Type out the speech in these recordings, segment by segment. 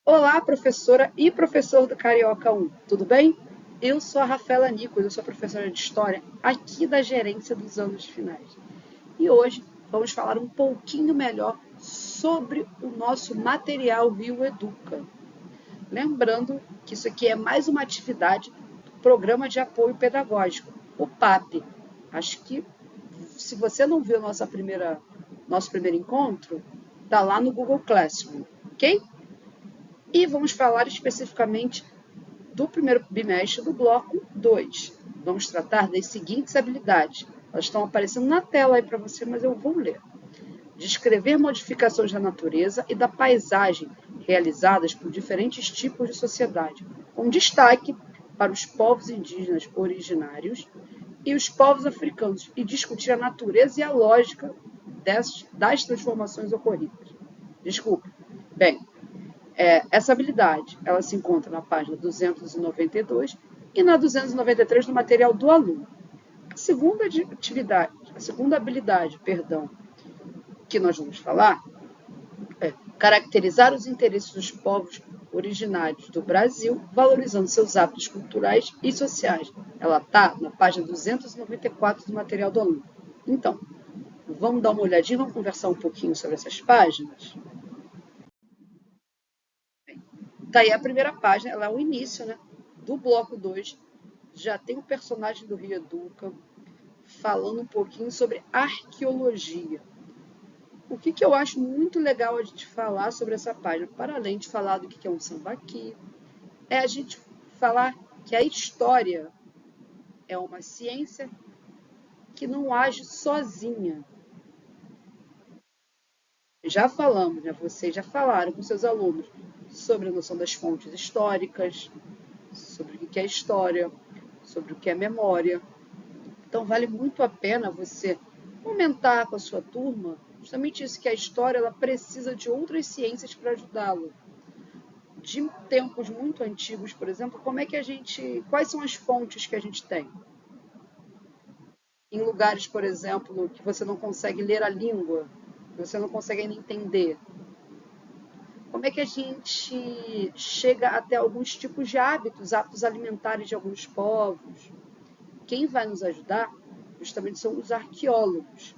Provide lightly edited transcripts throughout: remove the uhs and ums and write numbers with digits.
Olá, professora e professor do Carioca 1, tudo bem? Eu sou a Rafaela Nicolas, eu sou professora de História aqui da Gerência dos Anos Finais. E hoje vamos falar um pouquinho melhor sobre o nosso material Rio Educa. Lembrando que isso aqui é mais uma atividade do Programa de Apoio Pedagógico, o PAP. Acho que se você não viu nosso primeiro encontro, está lá no Google Classroom, ok? E vamos falar especificamente do primeiro bimestre do bloco 2. Vamos tratar das seguintes habilidades. Elas estão aparecendo na tela aí para você, mas eu vou ler. Descrever modificações da natureza e da paisagem realizadas por diferentes tipos de sociedade, com destaque para os povos indígenas originários e os povos africanos, e discutir a natureza e a lógica das transformações ocorridas. Desculpe. Bem, essa habilidade ela se encontra na página 292 e na 293 do material do aluno. A segunda habilidade, que nós vamos falar é caracterizar os interesses dos povos originários do Brasil, valorizando seus hábitos culturais e sociais. Ela está na página 294 do material do aluno. Então, vamos dar uma olhadinha, vamos conversar um pouquinho sobre essas páginas? Tá aí a primeira página, ela é o início, né, do bloco 2. Já tem o personagem do Rio Educa falando um pouquinho sobre arqueologia. O que eu acho muito legal a gente falar sobre essa página, para além de falar do que é um sambaqui, é a gente falar que a história é uma ciência que não age sozinha. Já falamos, né? Vocês já falaram com seus alunos sobre a noção das fontes históricas, sobre o que é história, sobre o que é memória. Então, vale muito a pena você comentar com a sua turma justamente isso, que a história ela precisa de outras ciências para ajudá-lo. De tempos muito antigos, por exemplo, quais são as fontes que a gente tem? Em lugares, por exemplo, que você não consegue ler a língua, que você não consegue ainda entender. Como é que a gente chega até alguns tipos de hábitos alimentares de alguns povos? Quem vai nos ajudar justamente são os arqueólogos.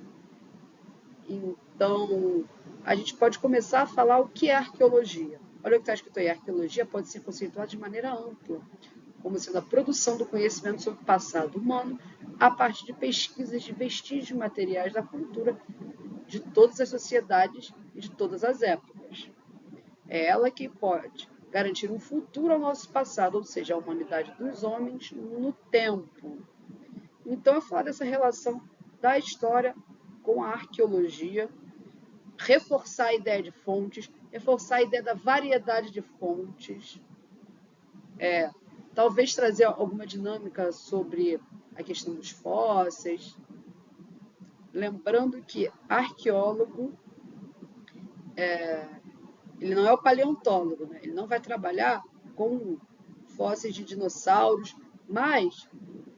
Então, a gente pode começar a falar o que é arqueologia. Olha o que está escrito aí: arqueologia pode ser conceituada de maneira ampla, como sendo a produção do conhecimento sobre o passado humano a partir de pesquisas de vestígios materiais da cultura de todas as sociedades e de todas as épocas. É ela que pode garantir um futuro ao nosso passado, ou seja, a humanidade dos homens no tempo. Então, eu falo dessa relação da história com a arqueologia, reforçar a ideia de fontes, reforçar a ideia da variedade de fontes, talvez trazer alguma dinâmica sobre a questão dos fósseis, lembrando que arqueólogo, ele não é o paleontólogo, né? Ele não vai trabalhar com fósseis de dinossauros, mas,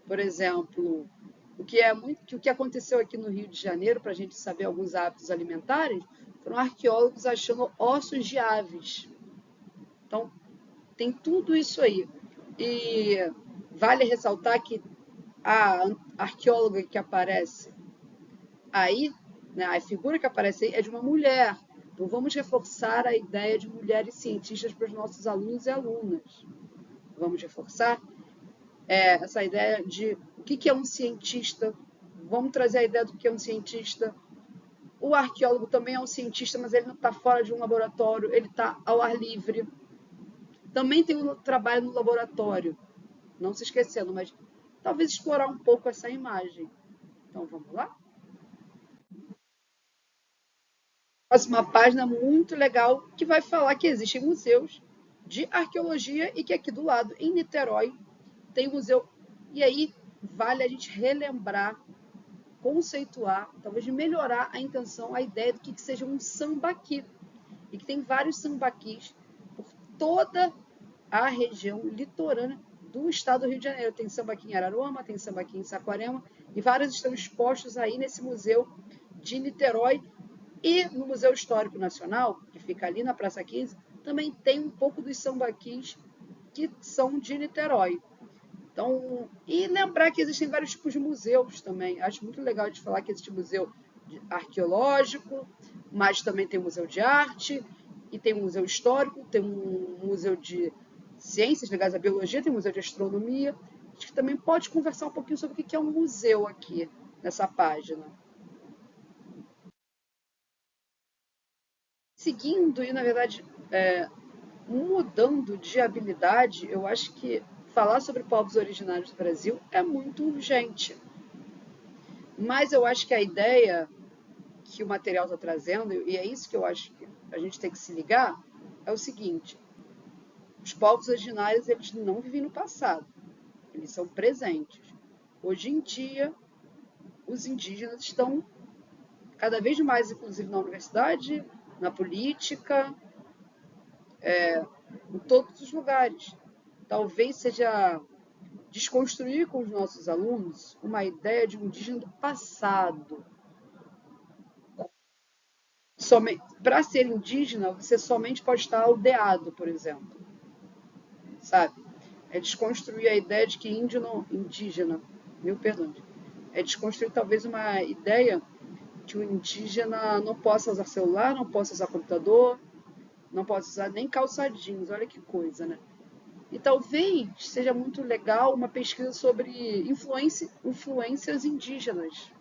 por exemplo, o que aconteceu aqui no Rio de Janeiro, para a gente saber alguns hábitos alimentares, foram arqueólogos achando ossos de aves. Então, tem tudo isso aí. E vale ressaltar que a arqueóloga que aparece aí, né, a figura que aparece aí é de uma mulher. Então, vamos reforçar a ideia de mulheres cientistas para os nossos alunos e alunas. Vamos reforçar essa ideia de o que é um cientista. Vamos trazer a ideia do que é um cientista. O arqueólogo também é um cientista, mas ele não está fora de um laboratório, ele está ao ar livre. Também tem um trabalho no laboratório, não se esquecendo, mas talvez explorar um pouco essa imagem. Então, vamos lá? Próxima página muito legal, que vai falar que existem museus de arqueologia e que aqui do lado, em Niterói, tem um museu. E aí vale a gente relembrar, conceituar, talvez melhorar a intenção, a ideia do que seja um sambaqui. E que tem vários sambaquis por toda a região litorânea do estado do Rio de Janeiro. Tem sambaqui em Araruama, tem sambaqui em Saquarema, e vários estão expostos aí nesse museu de Niterói. E no Museu Histórico Nacional, que fica ali na Praça 15, também tem um pouco dos sambaquis que são de Niterói. Então, e lembrar que existem vários tipos de museus também. Acho muito legal de falar que existe museu arqueológico, mas também tem museu de arte, e tem um museu histórico, tem um museu de ciências ligadas à biologia, tem um museu de astronomia. A gente também pode conversar um pouquinho sobre o que é um museu aqui nessa página. Seguindo e, na verdade, mudando de habilidade, eu acho que falar sobre povos originários do Brasil é muito urgente. Mas eu acho que a ideia que o material está trazendo, e é isso que eu acho que a gente tem que se ligar, é o seguinte: os povos originários eles não vivem no passado, eles são presentes. Hoje em dia, os indígenas estão cada vez mais, inclusive na universidade, na política, em todos os lugares. Talvez seja desconstruir com os nossos alunos uma ideia de um indígena do passado. Para ser indígena, você somente pode estar aldeado, por exemplo. Sabe? É desconstruir a ideia de que indígena, mil perdões, é desconstruir talvez uma ideia que o indígena não possa usar celular, não possa usar computador, não possa usar nem calçadinhos, olha que coisa, né? E talvez seja muito legal uma pesquisa sobre influências indígenas,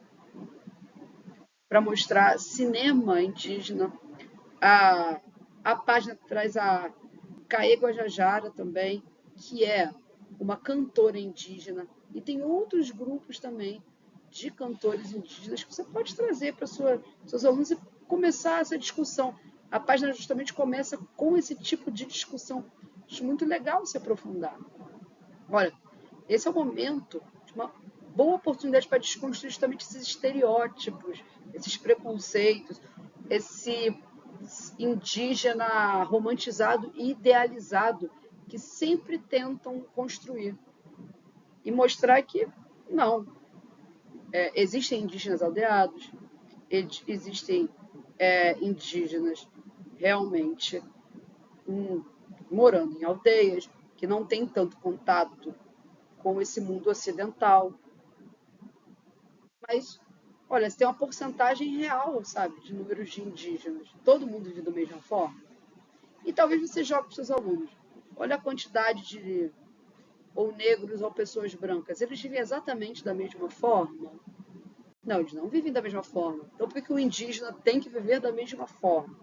para mostrar cinema indígena. A, a página traz a Caê Guajajara também, que é uma cantora indígena. E tem outros grupos também de cantores indígenas que você pode trazer para seus alunos e começar essa discussão. A página justamente começa com esse tipo de discussão. Acho muito legal se aprofundar. Olha, esse é o momento de uma boa oportunidade para desconstruir justamente esses estereótipos, esses preconceitos, esse indígena romantizado e idealizado que sempre tentam construir. E mostrar que não. Existem indígenas aldeados, existem indígenas realmente morando em aldeias, que não têm tanto contato com esse mundo ocidental. Mas, olha, você tem uma porcentagem real, sabe, de números de indígenas. Todo mundo vive da mesma forma. E talvez você jogue para os seus alunos. Olha a quantidade de ou negros ou pessoas brancas. Eles vivem exatamente da mesma forma? Não, eles não vivem da mesma forma. Então, por que o indígena tem que viver da mesma forma?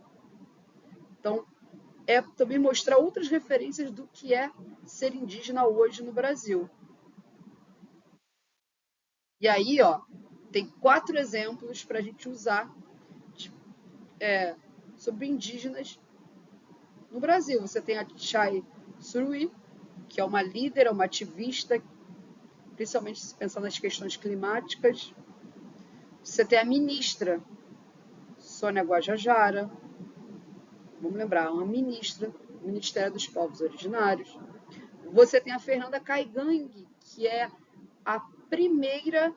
Então, é também mostrar outras referências do que é ser indígena hoje no Brasil. E aí, ó, tem 4 exemplos para a gente usar sobre indígenas no Brasil. Você tem a Chay Surui, que é uma líder, uma ativista, principalmente se pensar nas questões climáticas. Você tem a ministra Sônia Guajajara, vamos lembrar, uma ministra do Ministério dos Povos Originários. Você tem a Fernanda Caigangue, que é a primeira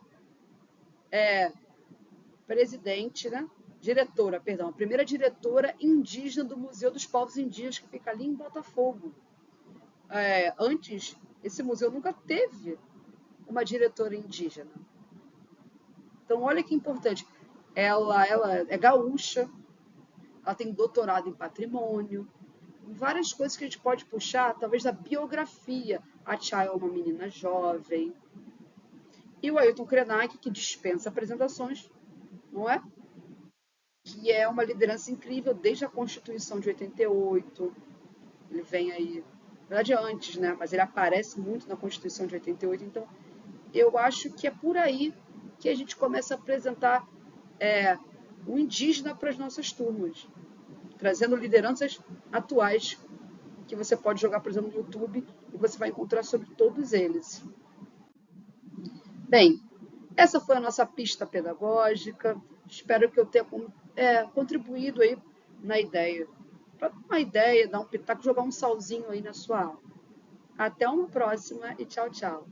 presidente, né? Diretora, perdão, a primeira diretora indígena do Museu dos Povos Indígenas, que fica ali em Botafogo. Antes, esse museu nunca teve uma diretora indígena. Então, olha que importante. Ela é gaúcha, ela tem doutorado em patrimônio, várias coisas que a gente pode puxar, talvez da biografia. A Chay é uma menina jovem. E o Ailton Krenak, que dispensa apresentações, não é? Que é uma liderança incrível desde a Constituição de 88. Ele vem aí, na verdade antes, né? Mas ele aparece muito na Constituição de 88. Então, eu acho que é por aí que a gente começa a apresentar o indígena para as nossas turmas, trazendo lideranças atuais que você pode jogar, por exemplo, no YouTube e você vai encontrar sobre todos eles. Bem, essa foi a nossa pista pedagógica. Espero que eu tenha contribuído aí na ideia. Para dar uma ideia, dar um pitaco, jogar um salzinho aí na sua aula. Até uma próxima e tchau, tchau.